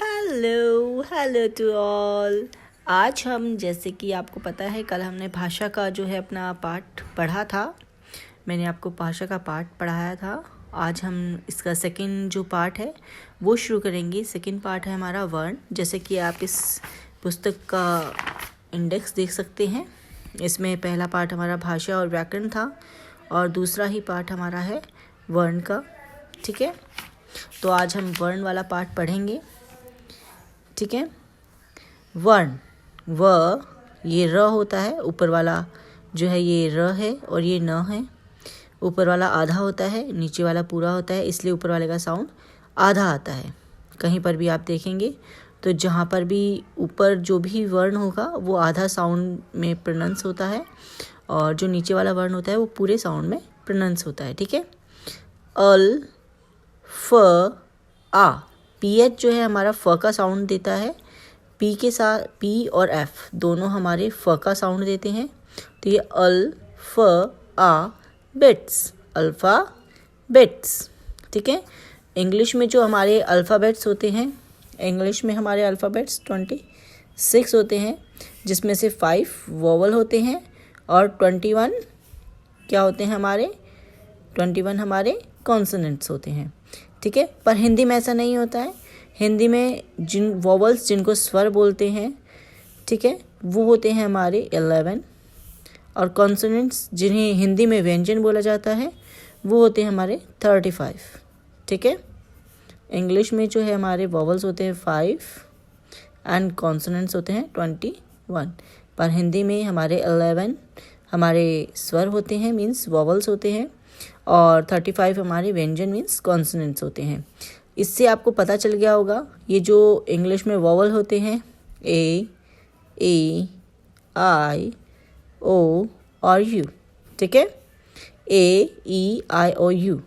Hello hello to all. आज हम, जैसे कि आपको पता है, कल हमने भाषा का जो है अपना पाठ पढ़ा था। मैंने आपको भाषा का पाठ पढ़ाया था। आज हम इसका सेकंड जो पार्ट है वो शुरू करेंगे। सेकंड पार्ट है हमारा वर्ण। जैसे कि आप इस पुस्तक का इंडेक्स देख सकते हैं, इसमें पहला पार्ट हमारा भाषा और व्याकरण था और दूसरा ही पार्ट हमारा है वर्ण का। ठीक है, तो आज हम वर्ण वाला पार्ट पढ़ेंगे। ठीक है, वर्ण, व ये र होता है, ऊपर वाला जो है ये र है और ये न है। ऊपर वाला आधा होता है, नीचे वाला पूरा होता है, इसलिए ऊपर वाले का साउंड आधा आता है। कहीं पर भी आप देखेंगे तो जहाँ पर भी ऊपर जो भी वर्ण होगा वो आधा साउंड में प्रोनाउंस होता है और जो नीचे वाला वर्ण होता है वो पूरे साउंड में प्रोनाउंस होता है। ठीक है, अल, फ, आ। पीएच जो है हमारा फ का साउंड देता है। पी के साथ पी और एफ दोनों हमारे फ का साउंड देते हैं। तो ये अल, फ, आ, बिट्स, अल्फ़ा बिट्स। ठीक है, इंग्लिश में जो हमारे अल्फ़ाबेट्स होते हैं, इंग्लिश में हमारे अल्फ़ाबेट्स 26 होते हैं, जिसमें से 5 वोवल होते हैं और 21 क्या होते हैं हमारे 21 हमारे कॉन्सोनेंट्स होते हैं। ठीक है, पर हिंदी में ऐसा नहीं होता है। हिंदी में जिन वोवल्स जिनको स्वर बोलते हैं, ठीक है, वो होते हैं हमारे 11 और कॉन्सोनेंट्स जिन्हें हिंदी में व्यंजन बोला जाता है वो होते हैं हमारे 35। ठीक है, इंग्लिश में जो है हमारे वोवल्स होते हैं 5 एंड कॉन्सोनेंट्स होते हैं 21, पर हिंदी में हमारे 11 हमारे स्वर होते हैं, मीन्स वोवल्स होते हैं, और 35 हमारे व्यंजन मीन्स कॉन्सोनेंट्स होते हैं। इससे आपको पता चल गया होगा ये जो इंग्लिश में वोवल होते हैं ए, आई, ओ और यू। ठीक है, ए, ई, आई, ओ, यू,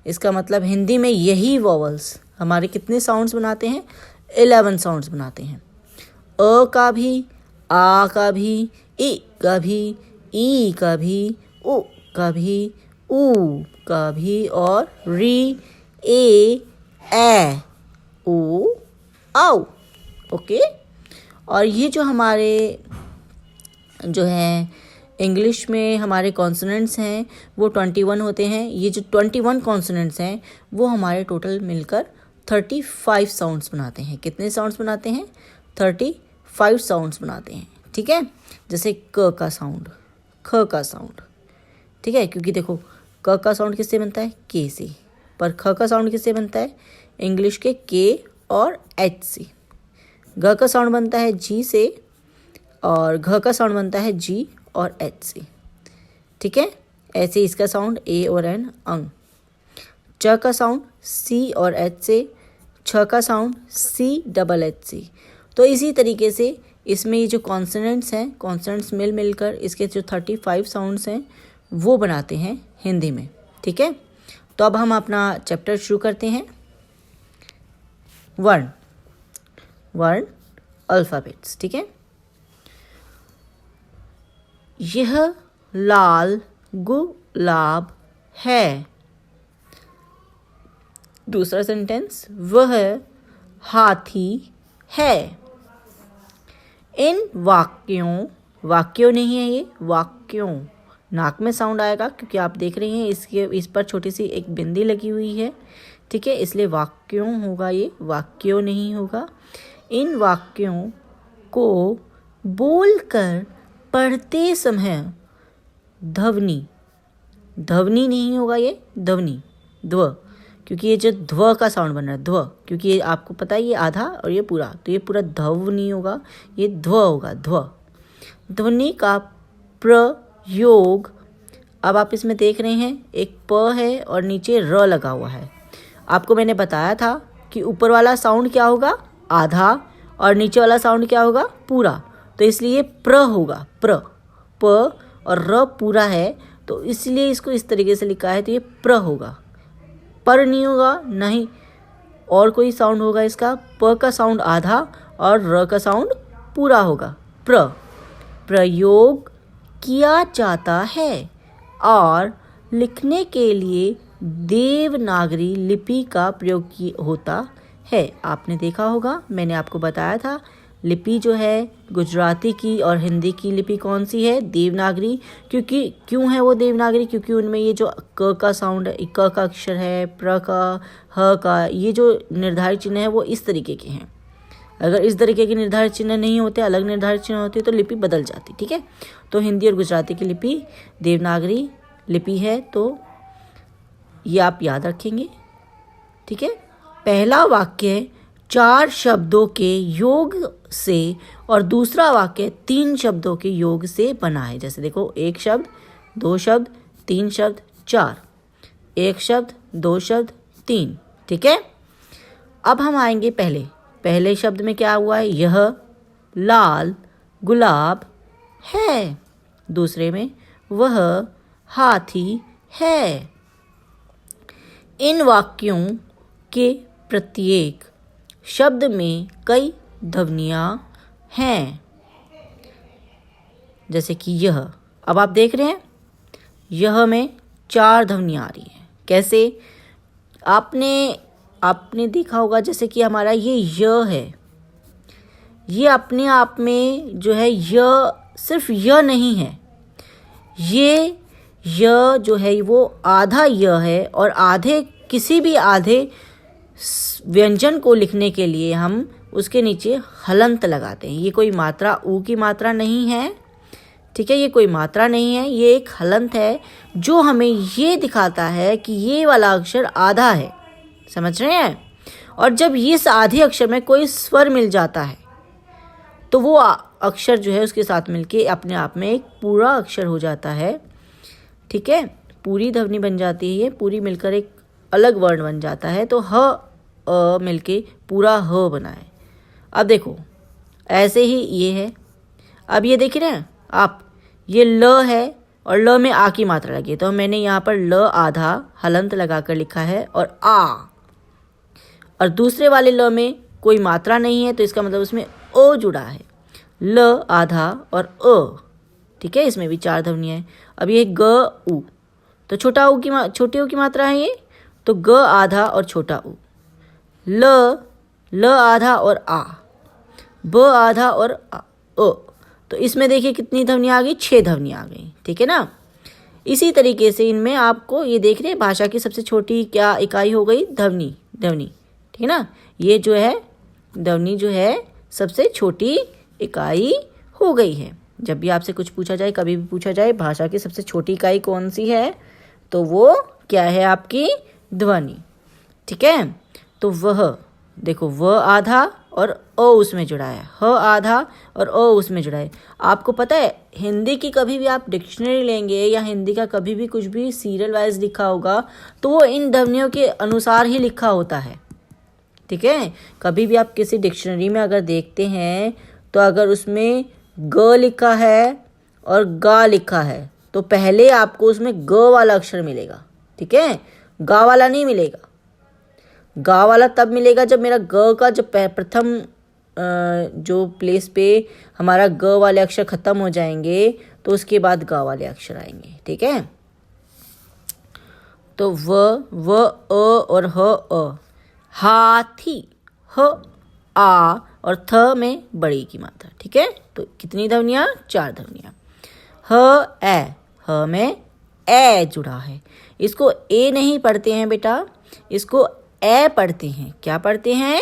इसका मतलब हिंदी में यही वोवल्स हमारे कितने साउंड्स बनाते हैं? 11 साउंड्स बनाते हैं। अ का भी, आ का भी, इ का भी, ई का भी, उ का भी, ऊ का भी और री, ए, ओ, औ। ओके, और ये जो हमारे जो है इंग्लिश में हमारे कॉन्सोनेंट्स हैं वो 21 होते हैं। ये जो 21 कॉन्सोनेंट्स हैं वो हमारे टोटल मिलकर 35 साउंड्स बनाते हैं। कितने साउंड्स बनाते हैं? 35 साउंड्स बनाते हैं। ठीक है, जैसे क का साउंड, ख का साउंड। ठीक है, क्योंकि देखो क का साउंड किससे बनता है? के से, पर ख का साउंड किससे बनता है? इंग्लिश के और एच से। ग का साउंड बनता है जी से और घ का साउंड बनता है जी और एच से। ठीक है, ऐसे इसका साउंड ए और एन, अंग। च का साउंड सी और एच से, छ का साउंड सी डबल एच से। तो इसी तरीके से इसमें ये जो कॉन्सोनेंट्स हैं, कॉन्सोनेंट्स मिलकर इसके जो 35 साउंड्स हैं वो बनाते हैं हिंदी में। ठीक है, तो अब हम अपना चैप्टर शुरू करते हैं। वर्ण, वर्ण, अल्फ़ाबेट्स। ठीक है, यह लाल गुलाब है। दूसरा सेंटेंस, वह हाथी है। इन वाक्यों, वाक्यों नहीं है ये, वाक्यों, नाक में साउंड आएगा क्योंकि आप देख रहे हैं इस पर छोटी सी एक बिंदी लगी हुई है। ठीक है, इसलिए वाक्यों होगा, ये वाक्यों नहीं होगा। इन वाक्यों को बोलकर पढ़ते समय ध्वनि, ध्वनि नहीं होगा, ये ध्वनि, ध्व, क्योंकि ये जो ध्व का साउंड बन रहा है, ध्व, क्योंकि ये आपको पता है ये आधा और ये पूरा, तो ये पूरा ध्व नहीं होगा, ये ध्व होगा, ध्व। ध्वनि का प्रयोग, अब आप इसमें देख रहे हैं एक प है और नीचे र लगा हुआ है। आपको मैंने बताया था कि ऊपर वाला साउंड क्या होगा? आधा, और नीचे वाला साउंड क्या होगा? पूरा। तो इसलिए प्र होगा, प्र, प और र पूरा है, तो इसलिए इसको इस तरीके से लिखा है, तो ये प्र होगा, पर नहीं होगा, नहीं और कोई साउंड होगा इसका। प का साउंड आधा और र का साउंड पूरा होगा, प्र। प्रयोग किया जाता है और लिखने के लिए देवनागरी लिपि का प्रयोग होता है। आपने देखा होगा, मैंने आपको बताया था लिपि जो है गुजराती की और हिंदी की लिपि कौन सी है? देवनागरी। क्योंकि क्यों है वो देवनागरी? क्योंकि उनमें ये जो क का साउंड है, क का अक्षर है, प्र का, ह का, ये जो निर्धारित चिन्ह है वो इस तरीके के हैं। अगर इस तरीके के निर्धारित चिन्ह नहीं होते, अलग निर्धारित चिन्ह होते, तो लिपि बदल जाती। ठीक है, तो हिंदी और गुजराती की लिपि देवनागरी लिपि है, तो ये आप याद रखेंगे। ठीक है, पहला वाक्य 4 शब्दों के योग से और दूसरा वाक्य 3 शब्दों के योग से बना है। जैसे देखो, 1 शब्द, 2 शब्द, 3 शब्द, 4, 1 शब्द, 2 शब्द, 3। ठीक है, अब हम आएंगे पहले शब्द में क्या हुआ है? यह लाल गुलाब है। दूसरे में वह हाथी है। इन वाक्यों के प्रत्येक शब्द में कई ध्वनियाँ हैं। जैसे कि यह, अब आप देख रहे हैं यह में 4 ध्वनियाँ आ रही हैं। कैसे? आपने देखा होगा, जैसे कि हमारा ये य है, ये अपने आप में जो है य सिर्फ य नहीं है, ये य जो है वो आधा य है, और किसी भी आधे व्यंजन को लिखने के लिए हम उसके नीचे हलंत लगाते हैं। ये कोई मात्रा ऊ की मात्रा नहीं है। ठीक है, ये कोई मात्रा नहीं है, ये एक हलंत है जो हमें ये दिखाता है कि ये वाला अक्षर आधा है। समझ रहे हैं? और जब इस आधे अक्षर में कोई स्वर मिल जाता है तो वो अक्षर जो है उसके साथ मिलके अपने आप में एक पूरा अक्षर हो जाता है। ठीक है, पूरी ध्वनि बन जाती है, ये पूरी मिलकर एक अलग वर्ण बन जाता है। तो ह अ मिलके पूरा ह बना है। अब देखो, ऐसे ही ये है। अब ये देख रहे हैं आप, ये ल है और ल में आ की मात्रा लगी है, तो मैंने यहाँ पर ल आधा हलंत लगाकर लिखा है और आ। और दूसरे वाले ल में कोई मात्रा नहीं है, तो इसका मतलब उसमें अ जुड़ा है। ल आधा और अ। ठीक है, इसमें भी 4 ध्वनियाँ हैं। अब ये ग उ, तो छोटे ऊ की मात्रा है ये, तो ग आधा और छोटा ऊ। ल आधा और आ, ब आधा और आ, अ। तो इसमें देखिए कितनी ध्वनियाँ आ गई? 6 ध्वनियाँ आ गई। ठीक है ना। इसी तरीके से इनमें आपको ये देख रहे हैं, भाषा की सबसे छोटी क्या इकाई हो गई? ध्वनि। ठीक है ना, ये जो है ध्वनि जो है सबसे छोटी इकाई हो गई है। जब भी आपसे कुछ पूछा जाए, कभी भी पूछा जाए भाषा की सबसे छोटी इकाई कौन सी है, तो वो क्या है? आपकी ध्वनि। ठीक है, तो वह देखो, व आधा और अ उसमें जुड़ा है, ह आधा और अ उसमें जुड़ा है। आपको पता है, हिंदी की कभी भी आप डिक्शनरी लेंगे या हिंदी का कभी भी कुछ भी सीरियल वाइज लिखा होगा तो वो इन ध्वनियों के अनुसार ही लिखा होता है। ठीक है, कभी भी आप किसी डिक्शनरी में अगर देखते हैं तो अगर उसमें ग लिखा है और गा लिखा है तो पहले आपको उसमें ग वाला अक्षर मिलेगा। ठीक है, गा वाला नहीं मिलेगा। गा वाला तब मिलेगा जब मेरा ग का जब प्रथम जो प्लेस पे हमारा ग वाले अक्षर खत्म हो जाएंगे तो उसके बाद गा वाले अक्षर आएंगे। ठीक है, तो व अ और ह अ। हाथी, ह आ और थ में बड़ी की मात्रा। ठीक है, तो कितनी ध्वनियाँ? 4 ध्वनियाँ। ह में ए जुड़ा है। इसको ए नहीं पढ़ते हैं बेटा, इसको ए पढ़ते हैं। क्या पढ़ते हैं?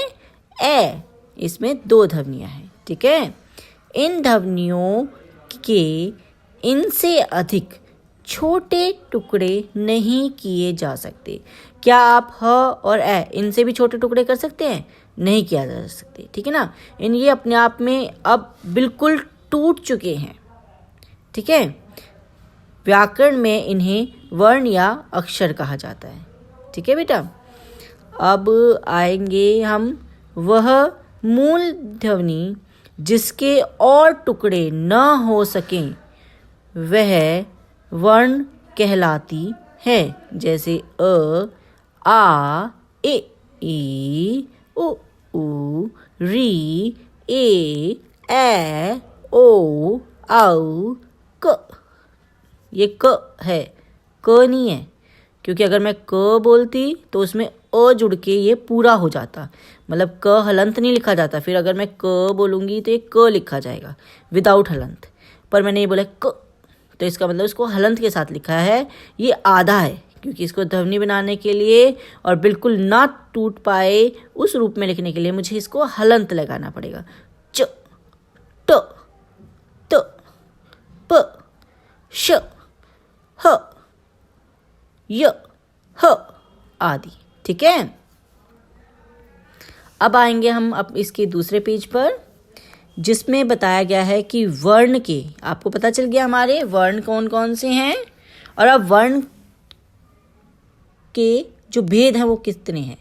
ए। इसमें 2 ध्वनियाँ हैं। ठीक है, इन ध्वनियों के इनसे अधिक छोटे टुकड़े नहीं किए जा सकते। क्या आप ह और ए इनसे भी छोटे टुकड़े कर सकते हैं? नहीं किया जा सकते। ठीक है ना, ये अपने आप में अब बिल्कुल टूट चुके हैं। ठीक है, व्याकरण में इन्हें वर्ण या अक्षर कहा जाता है। ठीक है बेटा, अब आएंगे हम वह मूल ध्वनि जिसके और टुकड़े न हो सकें वह वर्ण कहलाती है। जैसे अ, आ, ए, ई, उ, री, ए, ओ, औ, क। ये क है, क नहीं है, क्योंकि अगर मैं क बोलती तो उसमें अ जुड़ के ये पूरा हो जाता, मतलब क हलंत नहीं लिखा जाता। फिर अगर मैं क बोलूँगी तो ये क लिखा जाएगा विदाउट हलंत, पर मैंने ये बोला क, तो इसका मतलब इसको हलंत के साथ लिखा है। ये आधा है, क्योंकि इसको ध्वनि बनाने के लिए और बिल्कुल ना टूट पाए उस रूप में लिखने के लिए मुझे इसको हलंत लगाना पड़ेगा। च, ट, त, प, श, ह, य, ह आदि। ठीक है, अब आएंगे हम अब इसके दूसरे पेज पर, जिसमें बताया गया है कि वर्ण के, आपको पता चल गया हमारे वर्ण कौन कौन से हैं, और अब वर्ण के जो भेद हैं वो कितने हैं।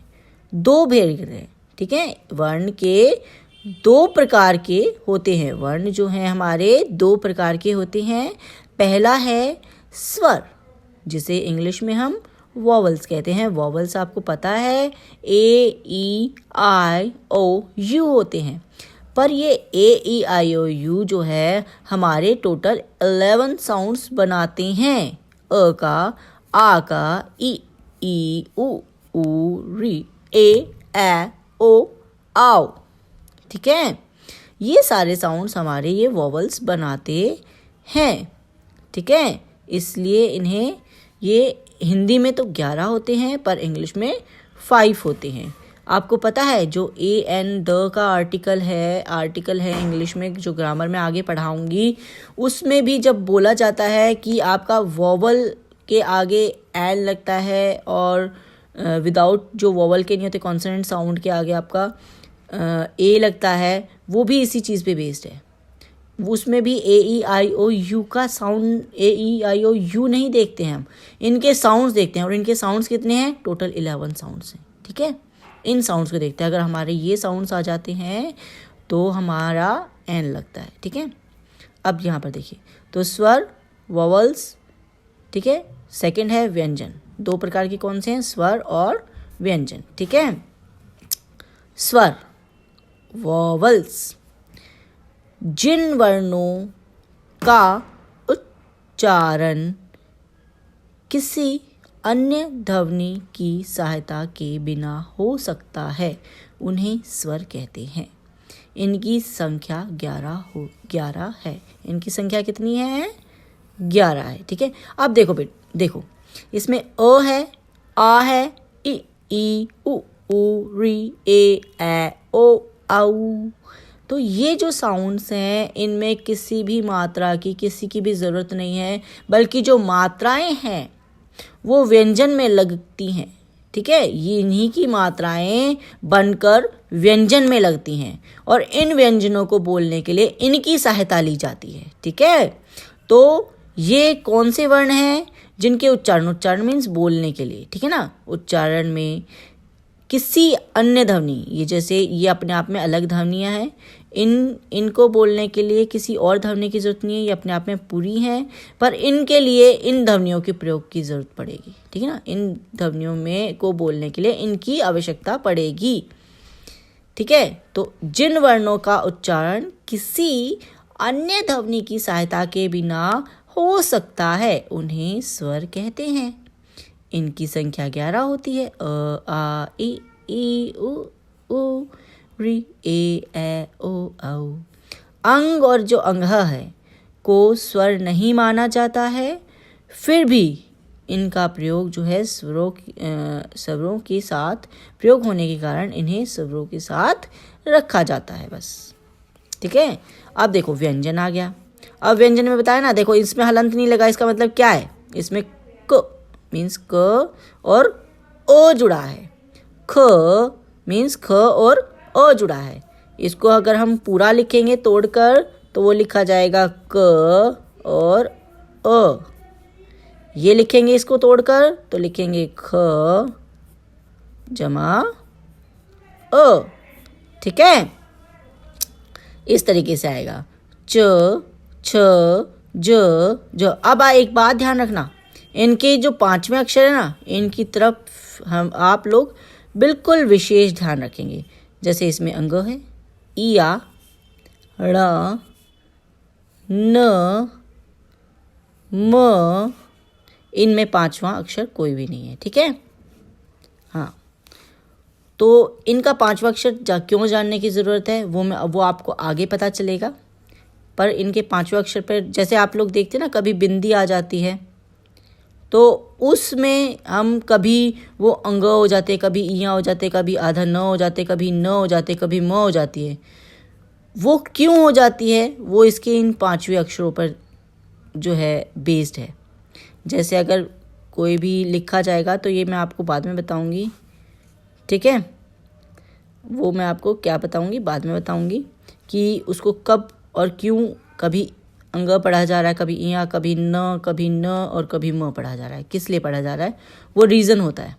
2 भेद हैं। ठीक है, वर्ण के 2 प्रकार के होते हैं। वर्ण जो हैं हमारे 2 प्रकार के होते हैं। पहला है स्वर, जिसे इंग्लिश में हम वॉवल्स कहते हैं। वॉवल्स आपको पता है A-E-I-O-U होते हैं, पर ये A-E-I-O-U जो है हमारे टोटल 11 साउंड्स बनाते हैं। अ का, आ का, ई उ री, ए ओ आओ। ठीक है, ये सारे साउंड्स हमारे ये वॉवल्स बनाते हैं। ठीक है, इसलिए इन्हें, ये हिंदी में तो 11 होते हैं पर इंग्लिश में 5 होते हैं। आपको पता है जो ए एन द का आर्टिकल है इंग्लिश में, जो ग्रामर में आगे पढ़ाऊंगी, उसमें भी जब बोला जाता है कि आपका वॉवल के आगे एन लगता है और विदाउट जो वॉवल के नहीं होते कॉन्सोनेंट साउंड के आगे आपका ए लगता है, वो भी इसी चीज़ पे बेस्ड है। उसमें भी A-E-I-O-U का साउंड, A-E-I-O-U नहीं देखते हैं हम, इनके साउंड्स देखते हैं। और इनके साउंड्स कितने हैं? टोटल 11 साउंड्स हैं। ठीक है, इन साउंड्स को देखते हैं। अगर हमारे ये साउंड्स आ जाते हैं तो हमारा एन लगता है। ठीक है, अब यहाँ पर देखिए, तो स्वर, वॉवल्स, ठीक है, सेकंड है व्यंजन। 2 प्रकार के कौन से हैं? स्वर और व्यंजन। ठीक है, स्वर, वॉवल्स, जिन वर्णों का उच्चारण किसी अन्य ध्वनि की सहायता के बिना हो सकता है, उन्हें स्वर कहते हैं। इनकी संख्या 11 है। इनकी संख्या कितनी है? 11 है। ठीक है, अब देखो इसमें अ है, आ है, ई उ री, ए ओ औ। तो ये जो साउंड्स हैं इनमें किसी भी मात्रा की, किसी की भी ज़रूरत नहीं है, बल्कि जो मात्राएं हैं वो व्यंजन में लगती हैं। ठीक है, ये इन्हीं की मात्राएं बनकर व्यंजन में लगती हैं और इन व्यंजनों को बोलने के लिए इनकी सहायता ली जाती है। ठीक है, तो ये कौन से वर्ण हैं जिनके उच्चारण मीन्स बोलने के लिए, ठीक है ना, उच्चारण में किसी अन्य ध्वनि, ये जैसे ये अपने आप में अलग ध्वनियाँ हैं, इनको बोलने के लिए किसी और ध्वनि की ज़रूरत नहीं है, ये अपने आप में पूरी हैं, पर इनके लिए इन ध्वनियों के प्रयोग की ज़रूरत पड़ेगी। ठीक है ना, इन ध्वनियों में को बोलने के लिए इनकी आवश्यकता पड़ेगी। ठीक है, तो जिन वर्णों का उच्चारण किसी अन्य ध्वनि की सहायता के बिना हो सकता है, उन्हें स्वर कहते हैं। इनकी संख्या 11 होती है। अ आ ई उ री, ए ओ औ। अंग और जो अंगह है को स्वर नहीं माना जाता है, फिर भी इनका प्रयोग जो है स्वरों के साथ प्रयोग होने के कारण इन्हें स्वरों के साथ रखा जाता है बस। ठीक है, अब देखो व्यंजन आ गया। अब व्यंजन में बताया ना, देखो इसमें हलंत नहीं लगा, इसका मतलब क्या है? इसमें क मीन्स क और ओ जुड़ा है, ख मीन्स ख और अ जुड़ा है। इसको अगर हम पूरा लिखेंगे तोड़कर तो वो लिखा जाएगा क और अ। ये लिखेंगे इसको तोड़कर तो लिखेंगे ख जमा अ। ठीक है, इस तरीके से आएगा च छ ज। अब एक बात ध्यान रखना, इनके जो 5वें अक्षर है ना, इनकी तरफ आप लोग बिल्कुल विशेष ध्यान रखेंगे। जैसे इसमें अंग है इया, ण, न, म, इनमें 5वां अक्षर कोई भी नहीं है। ठीक है, हाँ, तो इनका पांचवा अक्षर क्यों जानने की ज़रूरत है वो आपको आगे पता चलेगा। पर इनके पांचवें अक्षर पर जैसे आप लोग देखते हैं ना, कभी बिंदी आ जाती है तो उसमें हम कभी वो अंग हो जाते, कभी इया हो जाते, कभी आधा न हो जाते, कभी न हो जाते, कभी म हो जाती है। वो क्यों हो जाती है, वो इसके इन पांचवें अक्षरों पर जो है बेस्ड है। जैसे अगर कोई भी लिखा जाएगा तो ये मैं आपको बाद में बताऊंगी, ठीक है। वो मैं आपको क्या बताऊंगी, बाद में बताऊंगी कि उसको कब और क्यों कभी अंग पढ़ा जा रहा है, कभी इया, कभी न और कभी म पढ़ा जा रहा है, किस लिए पढ़ा जा रहा है, वो रीज़न होता है,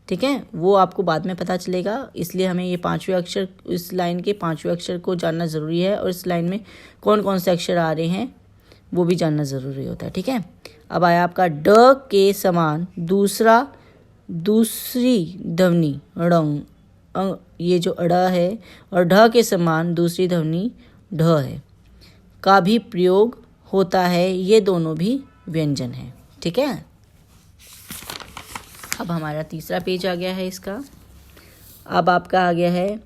ठीक है। वो आपको बाद में पता चलेगा। इसलिए हमें ये पांचवें अक्षर, इस लाइन के पांचवें अक्षर को जानना ज़रूरी है, और इस लाइन में कौन कौन से अक्षर आ रहे हैं वो भी जानना ज़रूरी होता है, ठीक है। अब आया आपका ड के समान दूसरी ध्वनि ड़, ये जो अड़ है, और ढ के समान दूसरी ध्वनि ढ है का भी प्रयोग होता है। ये दोनों भी व्यंजन हैं, ठीक है। अब हमारा तीसरा पेज आ गया है इसका। अब आपका आ गया है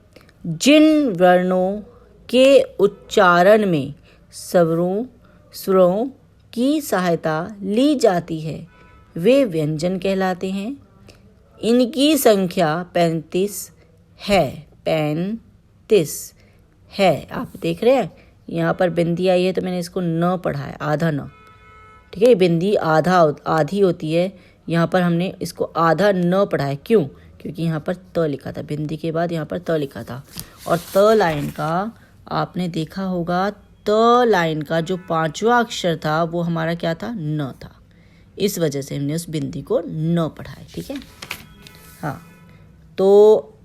जिन वर्णों के उच्चारण में स्वरों की सहायता ली जाती है वे व्यंजन कहलाते हैं। इनकी संख्या 35 है। 35 है, आप देख रहे हैं यहाँ पर बिंदी आई है तो मैंने इसको न पढ़ा है, आधा न, ठीक है। बिंदी आधी होती है, यहाँ पर हमने इसको आधा न पढ़ा है। क्यों? क्योंकि यहाँ पर त लिखा था, बिंदी के बाद यहाँ पर त लिखा था, और त लाइन का आपने देखा होगा, त लाइन का जो पांचवा अक्षर था वो हमारा क्या था, न था। इस वजह से हमने उस बिंदी को न पढ़ा है, ठीक है। हाँ, तो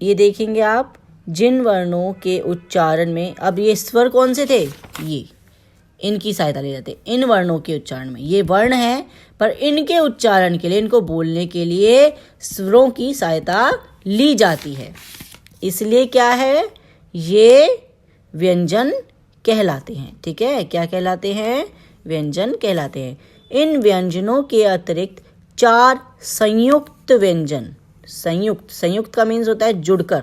ये देखेंगे आप, जिन वर्णों के उच्चारण में, अब ये स्वर कौन से थे, ये इनकी सहायता ले जाते। इन वर्णों के उच्चारण में, ये वर्ण है पर इनके उच्चारण के लिए, इनको बोलने के लिए स्वरों की सहायता ली जाती है, इसलिए क्या है, ये व्यंजन कहलाते हैं, ठीक है। क्या कहलाते हैं, व्यंजन कहलाते हैं। इन व्यंजनों के अतिरिक्त 4 संयुक्त व्यंजन, संयुक्त का मीन्स होता है जुड़कर,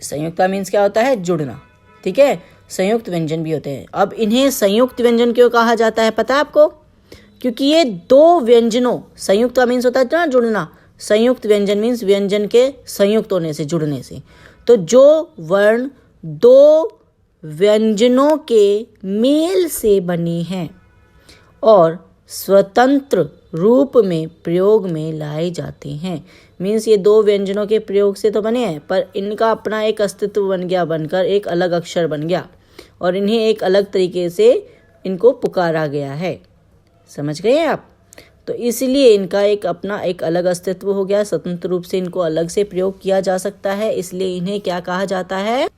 संयुक्त का मीन्स क्या होता है, जुड़ना, ठीक है। संयुक्त व्यंजन भी होते हैं। अब इन्हें संयुक्त व्यंजन क्यों कहा जाता है पता है आपको? क्योंकि ये दो व्यंजनों, संयुक्त का मीन्स होता है ना जुड़ना, संयुक्त व्यंजन मीन्स व्यंजन के संयुक्त होने से, जुड़ने से। तो जो वर्ण दो व्यंजनों के मेल से बने हैं और स्वतंत्र रूप में प्रयोग में लाए जाते हैं, मीन्स ये दो व्यंजनों के प्रयोग से तो बने हैं पर इनका अपना एक अस्तित्व बन गया, बनकर एक अलग अक्षर बन गया, और इन्हें एक अलग तरीके से इनको पुकारा गया है। समझ गए आप? तो इसलिए इनका एक अपना एक अलग अस्तित्व हो गया, स्वतंत्र रूप से इनको अलग से प्रयोग किया जा सकता है, इसलिए इन्हें क्या कहा जाता है,